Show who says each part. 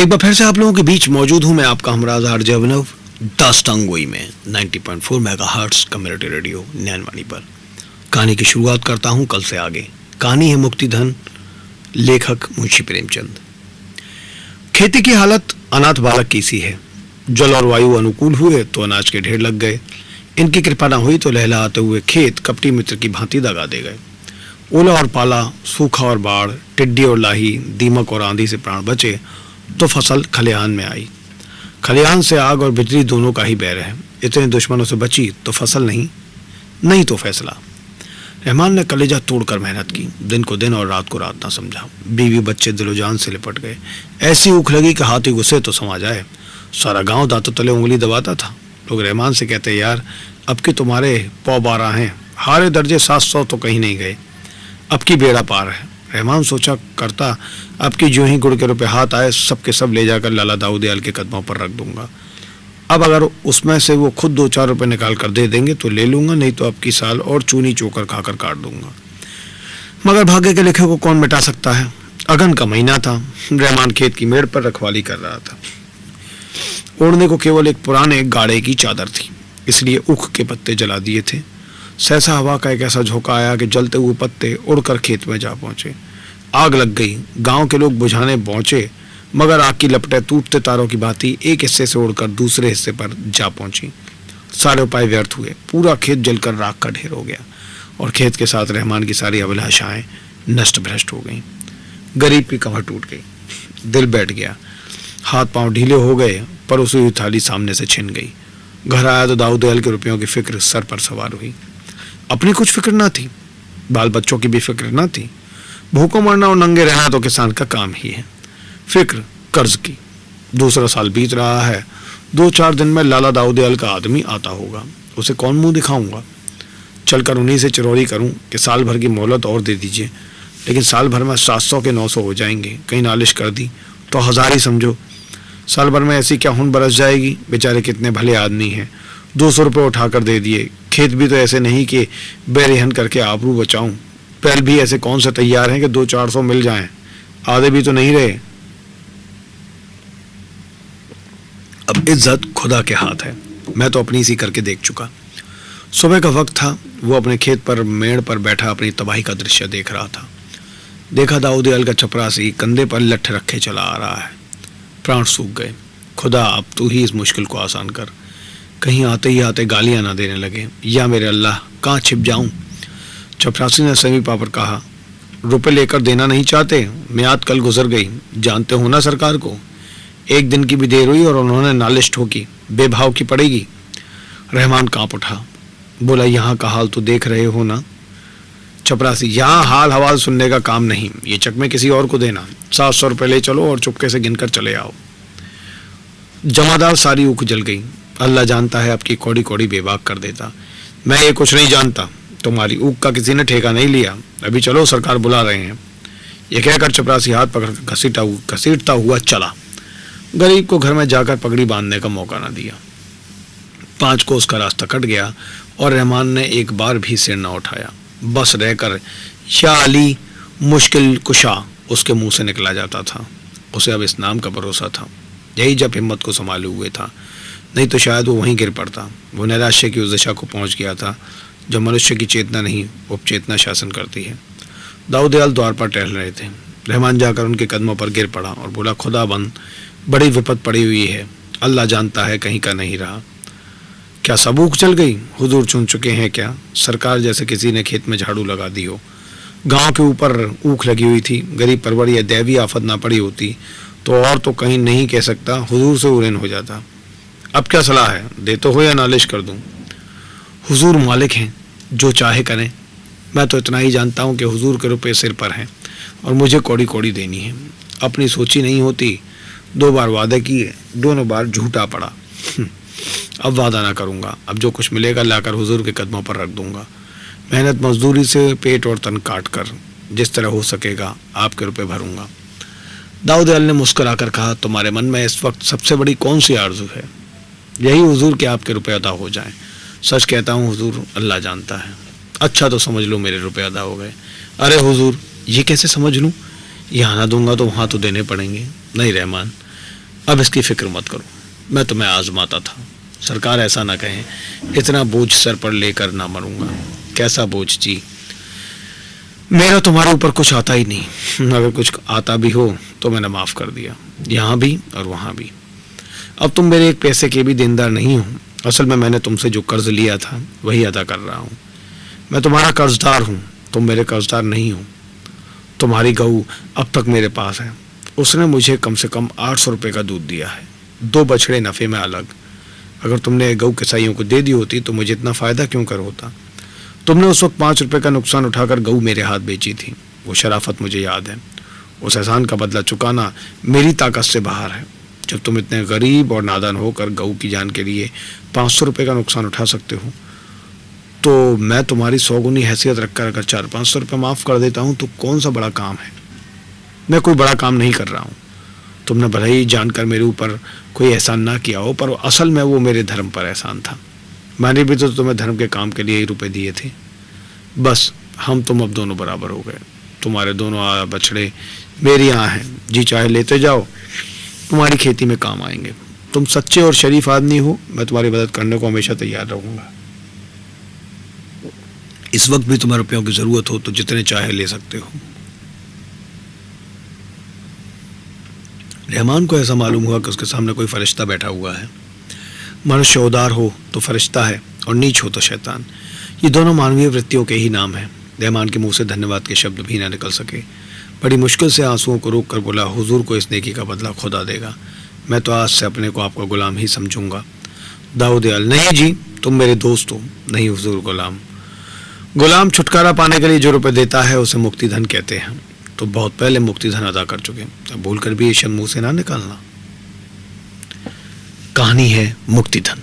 Speaker 1: एक बार फिर से आप लोगों के बीच मौजूद हूं मैं, आपका हमराज आरजे अभिनव, दास्तांगोई में 90.4 मेगाहर्ट्ज कम्युनिटी रेडियो नैनवानी पर। कहानी की शुरुआत करता हूं कल से आगे। कहानी है मुक्तिधन, लेखक मुंशी प्रेमचंद। खेती की हालत अनाथ बालक की सी है। जल और वायु अनुकूल हुए तो अनाज के ढेर लग गए। इनकी कृपा न हुई तो लहलहाते हुए खेत कपटी मित्र की भांति दगा दे गए। ओला और पाला, सूखा और बाढ़, टिड्डी और लाही, दीमक और आंधी से प्राण बचे तो फसल खलिहान में आई। खलिहान से आग और बिजली दोनों का ही बैर है। इतने दुश्मनों से बची तो फसल नहीं तो फैसला। रहमान ने कलेजा तोड़कर मेहनत की, दिन को दिन और रात को रात ना समझा। बीवी बच्चे दिलो जान से लिपट गए। ऐसी ऊख लगी कि हाथी घुसे तो समा जाए। सारा गांव दांतों तले उंगली दबाता था। लोग रहमान से कहते, यार अब की तुम्हारे पौ 12 हैं, हारे दर्जे 700 तो कहीं नहीं गए, अब की बेड़ा पार है। रहमान सोचा करता, अब की जो ही गुड़ के रुपए हाथ आए सबके सब ले जाकर लाला दाऊदयाल के कदमों पर रख दूंगा। अब अगर उसमें से वो खुद 2-4 रुपए निकाल कर दे देंगे तो ले लूंगा, नहीं तो अब की साल और चूनी चोकर खाकर काट दूंगा। मगर भाग्य के लिखे को कौन मिटा सकता है। अगन का महीना था। रहमान खेत की मेड़ पर रखवाली कर रहा था। ओढ़ने को केवल एक पुराने गाड़े की चादर थी, इसलिए ऊख के पत्ते जला दिए थे। सहसा हवा का एक ऐसा झोंका आया कि जलते हुए पत्ते उड़कर खेत में जा पहुंचे। आग लग गई। गांव के लोग बुझाने पहुंचे, मगर आग की लपटें टूटते तारों की भांति एक हिस्से से उड़कर दूसरे हिस्से पर जा पहुंची। सारे उपाय व्यर्थ हुए। पूरा खेत जलकर राख का ढेर हो गया और खेत के साथ रहमान की सारी अभिलाषाएं नष्ट भ्रष्ट हो गईं। गरीब की कमर टूट गई, दिल बैठ गया, हाथ पांव ढीले हो गए, पर उसी थाली सामने से छिन गई। घर आया तो दाऊदयाल के रुपयों की फिक्र सर पर सवार हुई। अपनी कुछ फिक्र ना थी, बाल बच्चों की भी फिक्र ना थी। भूखों मरना और नंगे रहना तो किसान का काम ही है। फिक्र कर्ज की। दूसरा साल बीत रहा है। 2-4 दिन में लाला दाऊदयाल का आदमी आता होगा। उसे कौन मुंह दिखाऊंगा। चलकर उन्हीं से चिरौरी करूं कि साल भर की मोहलत और दे दीजिए। लेकिन साल भर में 700 के 900 हो जाएंगे। कहीं नालिश कर दी तो 1000 ही समझो। साल भर में ऐसी क्या खून बरस जाएगी। बेचारे कितने भले आदमी हैं। 200 रुपये उठाकर दे दिए। खेत भी तो ऐसे नहीं कि बेरेहन करके आबरू बचाऊं। बैल भी ऐसे कौन से तैयार हैं कि 200-400 मिल जाएं। आधे भी तो नहीं रहे। अब इज्जत खुदा के हाथ है। मैं तो अपनी सी करके देख चुका। सुबह का वक्त था। वो अपने खेत पर मेड़ पर बैठा अपनी तबाही का दृश्य देख रहा था। देखा दाऊदयाल का चपरासी कंधे पर लठ रखे चला आ रहा है। प्राण सूख गए। खुदा अब तू ही इस मुश्किल को आसान कर। कहीं आते ही आते गालियां ना देने लगे। या मेरे अल्लाह, कहाँ छिप जाऊं। चपरासी ने समीपा पर कहा, रुपए लेकर देना नहीं चाहते। मियाद कल गुजर गई, जानते हो ना सरकार को। एक दिन की भी देर हुई और उन्होंने नालिश ठोकी, बेभाव की पड़ेगी। रहमान कांप उठा, बोला, यहाँ का हाल तो देख रहे हो ना। चपरासी, यहाँ हाल हवाल सुनने का काम नहीं, ये चकमे किसी और को देना। 700 रुपये ले चलो और चुपके से गिनकर चले आओ। जमादार सारी ऊख जल गई। अल्लाह जानता है आपकी कौड़ी कौड़ी बेबाक कर देता। मैं ये कुछ नहीं जानता। तुम्हारी ऊख का किसी ने ठेका नहीं लिया। अभी चलो, सरकार बुला रहे हैं। ये कहकर चपरासी हाथ पकड़ घसीटता हुआ चला। गरीब को घर में जाकर पगड़ी बांधने का मौका न दिया। 5 कोस का रास्ता कट गया और रहमान ने एक बार भी सिर न उठाया। बस रहकर या अली मुश्किल कुशा उसके मुंह से निकला जाता था। उसे अब इस नाम का भरोसा था। यही जब हिम्मत को संभाले हुए था, नहीं तो शायद वो वहीं गिर पड़ता। वो नैराश्य की उस दशा को पहुंच गया था जो मनुष्य की चेतना नहीं, उपचेतना शासन करती है। दाऊदयाल द्वार पर टहल रहे थे। रहमान जाकर उनके कदमों पर गिर पड़ा और बोला, खुदा बंद, बड़ी विपत पड़ी हुई है। अल्लाह जानता है कहीं का नहीं रहा। क्या सब ऊख चल गई। हुजूर चुन चुके हैं क्या। सरकार जैसे किसी ने खेत में झाड़ू लगा दी हो। गांव के ऊपर ऊख लगी हुई थी। गरीब परवर या दैवी आफत ना पड़ी होती तो और तो कहीं नहीं कह सकता, हुजूर से उरेन हो जाता। अब क्या सलाह है, दे तो हो या नालिश कर दूं। हुजूर मालिक हैं, जो चाहे करें। मैं तो इतना ही जानता हूं कि हुजूर के रुपए सिर पर हैं और मुझे कौड़ी कौड़ी देनी है। अपनी सोची नहीं होती। 2 बार वादे किए, दोनों बार झूठा पड़ा। अब वादा ना करूंगा। अब जो कुछ मिलेगा लाकर हुजूर के कदमों पर रख दूंगा। मेहनत मजदूरी से पेट और तन काट कर जिस तरह हो सकेगा आपके रुपए भरूंगा। दाऊदयाल ने मुस्कुराकर कहा, तुम्हारे मन में इस वक्त सबसे बड़ी कौन सी आरजू है। यही हुजूर के आपके रुपए अदा हो जाएं। सच कहता हूँ हुजूर, अल्लाह जानता है। अच्छा तो समझ लो मेरे रुपए अदा हो गए। अरे हुजूर, ये कैसे समझ लूँ। यहाँ ना दूंगा तो वहाँ तो देने पड़ेंगे। नहीं रहमान, अब इसकी फिक्र मत करो, मैं तुम्हें आजमाता था। सरकार ऐसा ना कहें, इतना बोझ सर पर लेकर ना मरूंगा। कैसा बोझ जी, मेरा तुम्हारे ऊपर कुछ आता ही नहीं। अगर कुछ आता भी हो तो मैंने माफ़ कर दिया, यहाँ भी और वहाँ भी। अब तुम मेरे एक पैसे के भी देनदार नहीं हो। असल में मैंने तुमसे जो कर्ज लिया था वही अदा कर रहा हूँ। मैं तुम्हारा कर्जदार हूँ, तुम मेरे कर्जदार नहीं हो। तुम्हारी गऊ अब तक मेरे पास है। उसने मुझे कम से कम 800 रुपये का दूध दिया है, 2 बछड़े नफ़े में अलग। अगर तुमने गऊ कसाईयों को दे दी होती तो मुझे इतना फ़ायदा क्यों कर होता। तुमने उस वक्त 5 रुपये का नुकसान उठाकर गऊ मेरे हाथ बेची थी। वो शराफत मुझे याद है। उस एहसान का बदला चुकाना मेरी ताकत से बाहर है। जब तुम इतने गरीब और नादान होकर गऊ की जान के लिए 500 रुपये का नुकसान उठा सकते हो, तो मैं तुम्हारी 100 गुनी हैसियत रखकर अगर 400-500 रुपये माफ़ कर देता हूँ तो कौन सा बड़ा काम है। मैं कोई बड़ा काम नहीं कर रहा हूँ। तुमने भले ही जानकर मेरे ऊपर कोई एहसान ना किया हो, पर असल में वो मेरे धर्म पर एहसान था। मैंने भी तो तुम्हें धर्म के काम के लिए ही रुपए दिए थे। बस हम तुम अब दोनों बराबर हो गए। तुम्हारे दोनों बछड़े मेरी यहाँ हैं, जी चाहे लेते जाओ, तुम्हारी खेती में काम आएंगे। तुम सच्चे और शरीफ आदमी हो, मैं तुम्हारी मदद करने को हमेशा तैयार रहूँगा। इस वक्त भी तुम्हें रुपयों की ज़रूरत हो तो जितने चाहे ले सकते हो। रहमान को ऐसा मालूम हुआ कि उसके सामने कोई फरिश्ता बैठा हुआ है। मनुष्य उदार हो तो फरिश्ता है और नीच हो तो शैतान। ये दोनों मानवीय वृत्तियों के ही नाम हैं। रहमान के मुंह से धन्यवाद के शब्द भी ना निकल सके। बड़ी मुश्किल से आंसुओं को रोक कर बोला, हुजूर को इस नेकी का बदला खुदा देगा। मैं तो आज से अपने को आपका गुलाम ही समझूंगा। दाऊदयाल, नहीं जी, तुम मेरे दोस्त हो। नहीं हुजूर, गुलाम। गुलाम छुटकारा पाने के लिए जो रुपए देता है उसे मुक्ति धन कहते हैं। तो बहुत पहले मुक्ति धन अदा कर चुके, अब भूल कर भी ये शब्द मुंह से ना निकालना। कहानी है मुक्ति धन।